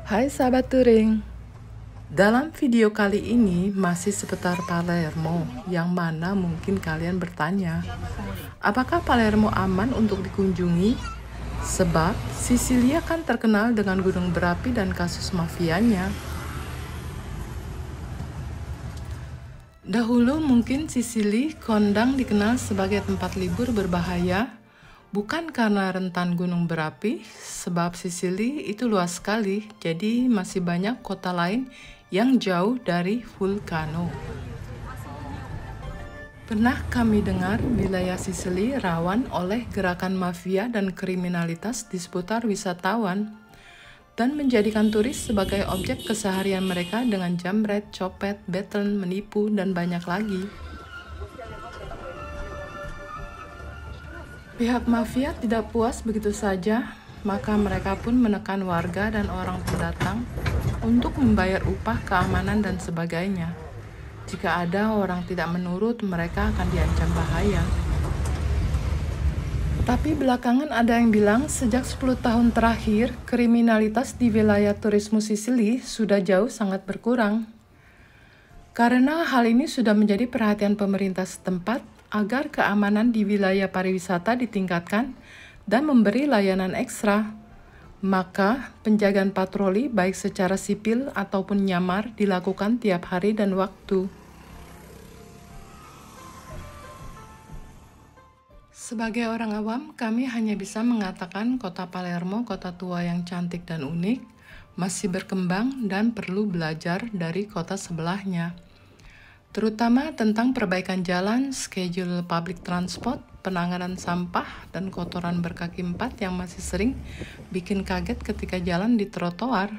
Hai sahabat touring, dalam video kali ini masih seputar Palermo, yang mana mungkin kalian bertanya, apakah Palermo aman untuk dikunjungi? Sebab Sisilia kan terkenal dengan gunung berapi dan kasus mafianya. Dahulu mungkin Sisili kondang dikenal sebagai tempat libur berbahaya, bukan karena rentan gunung berapi, sebab Sisili itu luas sekali, jadi masih banyak kota lain yang jauh dari vulkano. Pernah kami dengar wilayah Sisili rawan oleh gerakan mafia dan kriminalitas di seputar wisatawan, dan menjadikan turis sebagai objek keseharian mereka dengan jambret, copet, betel, menipu, dan banyak lagi. Pihak mafia tidak puas begitu saja, maka mereka pun menekan warga dan orang pendatang untuk membayar upah keamanan dan sebagainya. Jika ada orang tidak menurut, mereka akan diancam bahaya. Tapi belakangan ada yang bilang sejak 10 tahun terakhir, kriminalitas di wilayah turisme Sisili sudah jauh sangat berkurang. Karena hal ini sudah menjadi perhatian pemerintah setempat agar keamanan di wilayah pariwisata ditingkatkan dan memberi layanan ekstra. Maka penjagaan patroli baik secara sipil ataupun nyamar dilakukan tiap hari dan waktu. Sebagai orang awam, kami hanya bisa mengatakan kota Palermo kota tua yang cantik dan unik, masih berkembang dan perlu belajar dari kota sebelahnya. Terutama tentang perbaikan jalan, schedule public transport, penanganan sampah, dan kotoran berkaki 4 yang masih sering bikin kaget ketika jalan di trotoar.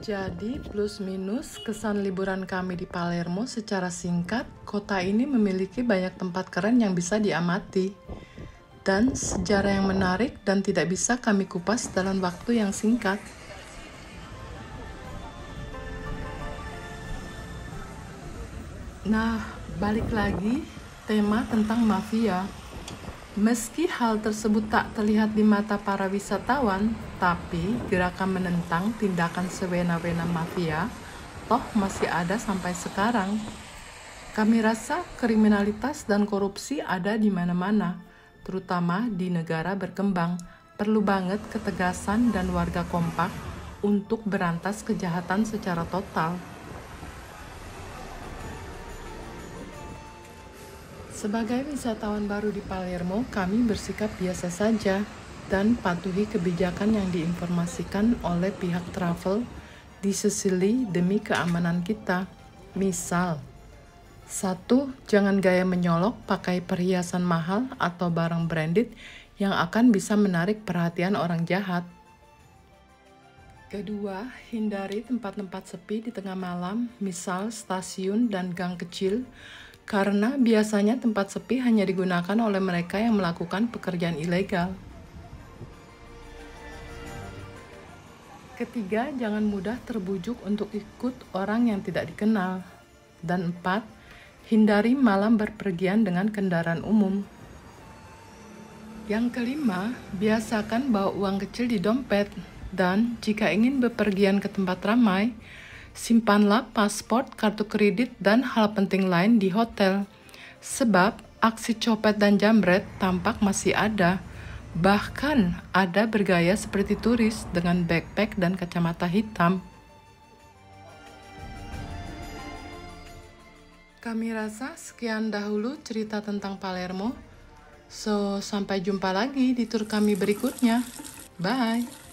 Jadi plus minus kesan liburan kami di Palermo secara singkat, kota ini memiliki banyak tempat keren yang bisa diamati. Dan sejarah yang menarik dan tidak bisa kami kupas dalam waktu yang singkat. Nah, balik lagi tema tentang mafia. Meski hal tersebut tak terlihat di mata para wisatawan, tapi gerakan menentang tindakan sewena-wena mafia toh masih ada sampai sekarang. Kami rasa kriminalitas dan korupsi ada di mana-mana, terutama di negara berkembang. Perlu banget ketegasan dan warga kompak untuk berantas kejahatan secara total. Sebagai wisatawan baru di Palermo, kami bersikap biasa saja dan patuhi kebijakan yang diinformasikan oleh pihak travel di Sisili demi keamanan kita. Misal, 1. Jangan gaya menyolok pakai perhiasan mahal atau barang branded yang akan bisa menarik perhatian orang jahat. Kedua, hindari tempat-tempat sepi di tengah malam, misal stasiun dan gang kecil, karena biasanya tempat sepi hanya digunakan oleh mereka yang melakukan pekerjaan ilegal. Ketiga, jangan mudah terbujuk untuk ikut orang yang tidak dikenal. Dan 4, hindari malam berpergian dengan kendaraan umum. Yang kelima, biasakan bawa uang kecil di dompet. Dan jika ingin bepergian ke tempat ramai, simpanlah paspor, kartu kredit, dan hal penting lain di hotel. Sebab aksi copet dan jambret tampak masih ada. Bahkan ada bergaya seperti turis dengan backpack dan kacamata hitam. Kami rasa sekian dahulu cerita tentang Palermo. So, sampai jumpa lagi di tur kami berikutnya. Bye!